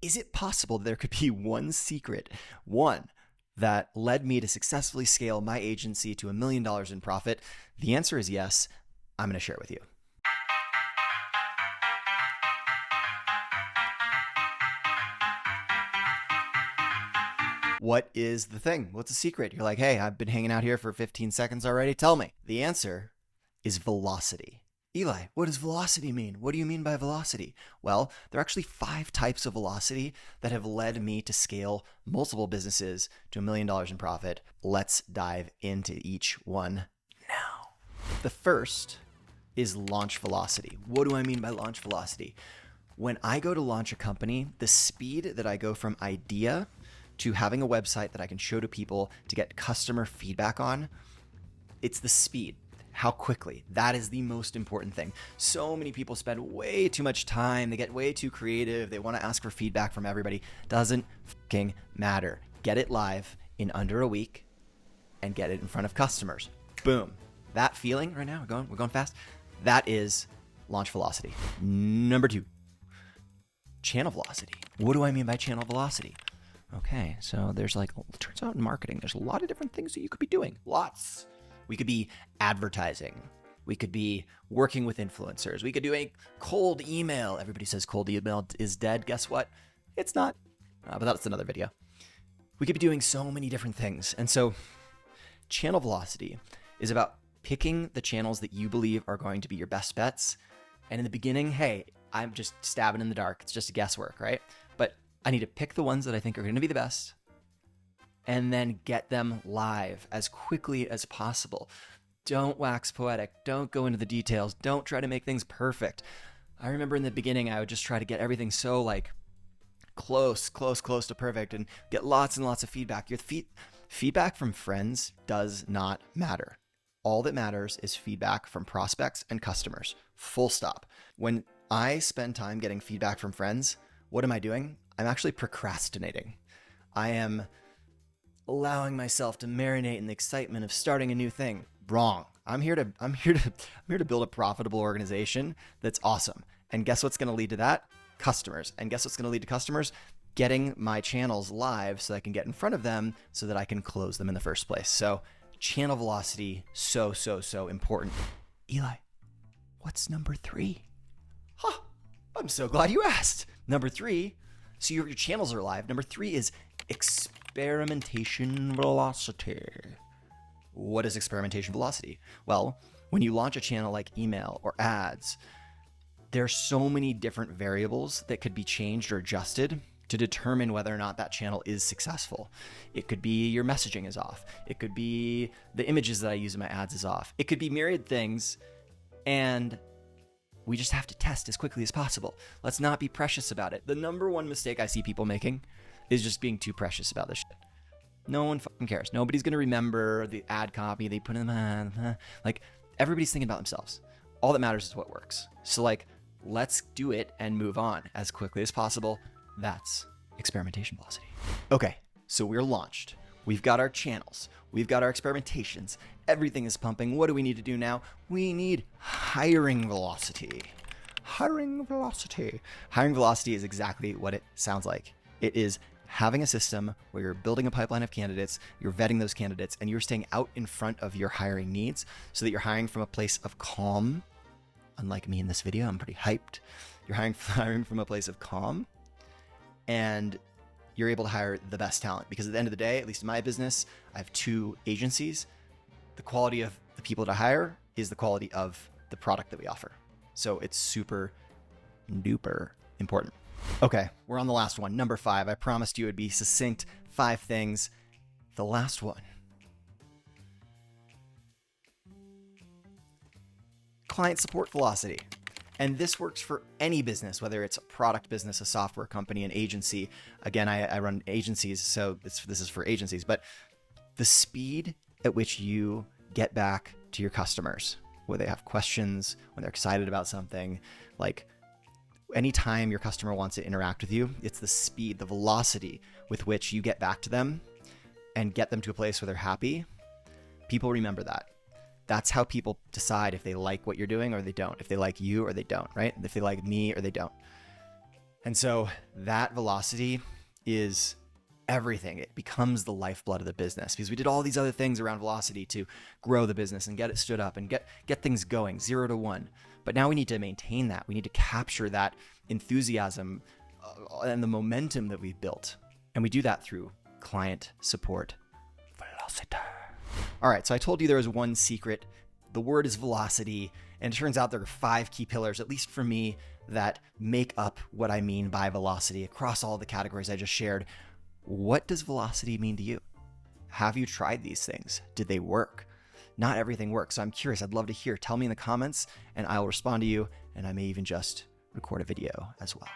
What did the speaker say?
is it possible that there could be one secret, one that led me to successfully scale my agency to $1 million in profit? The answer is yes. I'm going to share it with you. What is the thing? What's the secret? You're like, hey, I've been hanging out here for 15 seconds already. Tell me. The answer is velocity. Eli, what does velocity mean? What do you mean by velocity? Well, there are actually 5 types of velocity that have led me to scale multiple businesses to $1 million in profit. Let's dive into each one now. The first is launch velocity. What do I mean by launch velocity? When I go to launch a company, the speed that I go from idea to having a website that I can show to people to get customer feedback on, it's the speed. How quickly. That is the most important thing. So many people spend way too much time. They get way too creative. They want to ask for feedback from everybody. Doesn't fucking matter. Get it live in under a week and get it in front of customers. Boom. That feeling right now, we're going fast. That is launch velocity. Number 2, channel velocity. What do I mean by channel velocity? Okay, so there's it turns out in marketing, there's a lot of different things that you could be doing. Lots. We could be advertising. We could be working with influencers. We could do a cold email. Everybody says cold email is dead. Guess what? It's not. But that's another video. We could be doing so many different things. And so channel velocity is about picking the channels that you believe are going to be your best bets. And in the beginning, hey, I'm just stabbing in the dark. It's just guesswork, right? But I need to pick the ones that I think are going to be the best and then get them live as quickly as possible. Don't wax poetic. Don't go into the details. Don't try to make things perfect. I remember in the beginning, I would just try to get everything so close to perfect and get lots and lots of feedback. Your feedback from friends does not matter. All that matters is feedback from prospects and customers. Full stop. When I spend time getting feedback from friends, what am I doing? I'm actually procrastinating. I am allowing myself to marinate in the excitement of starting a new thing. Wrong. I'm here to build a profitable organization that's awesome. And guess what's going to lead to that? Customers. And guess what's going to lead to customers? Getting my channels live so I can get in front of them so that I can close them in the first place. So channel velocity, so important. Eli, what's number 3? Huh, I'm so glad you asked. Number 3, so your channels are live. Number 3 is experimentation velocity. What is experimentation velocity? Well, when you launch a channel like email or ads, there's so many different variables that could be changed or adjusted to determine whether or not that channel is successful. It could be your messaging is off. It could be the images that I use in my ads is off. It could be myriad things, and we just have to test as quickly as possible. Let's not be precious about it. The number one mistake I see people making is just being too precious about this shit. No one fucking cares. Nobody's gonna remember the ad copy they put in the everybody's thinking about themselves. All that matters is what works. So let's do it and move on as quickly as possible. That's experimentation velocity. Okay, so we're launched. We've got our channels. We've got our experimentations. Everything is pumping. What do we need to do now? We need hiring velocity. Hiring velocity. Hiring velocity is exactly what it sounds like. It is having a system where you're building a pipeline of candidates, you're vetting those candidates, and you're staying out in front of your hiring needs so that you're hiring from a place of calm. Unlike me in this video, I'm pretty hyped. You're hiring from a place of calm, and you're able to hire the best talent. Because at the end of the day, at least in my business, I have 2 agencies. The quality of the people that I hire is the quality of the product that we offer. So it's super duper important. Okay, we're on the last one. Number 5. I promised you it'd be succinct. 5 things. The last one. Client support velocity. And this works for any business, whether it's a product business, a software company, an agency. Again, I run agencies, so this is for agencies. But the speed at which you get back to your customers, where they have questions, when they're excited about something, anytime your customer wants to interact with you, it's the speed, the velocity with which you get back to them and get them to a place where they're happy. People remember that. That's how people decide if they like what you're doing or they don't, if they like you or they don't, right? If they like me or they don't. And so that velocity is everything. It becomes the lifeblood of the business because we did all these other things around velocity to grow the business and get it stood up and get things going 0 to 1. But now we need to maintain that. We need to capture that enthusiasm and the momentum that we've built. And we do that through client support velocity. All right, so I told you there was one secret. The word is velocity. And it turns out there are 5 key pillars, at least for me, that make up what I mean by velocity across all the categories I just shared. What does velocity mean to you? Have you tried these things? Did they work? Not everything works, so I'm curious. I'd love to hear. Tell me in the comments, and I'll respond to you, and I may even just record a video as well.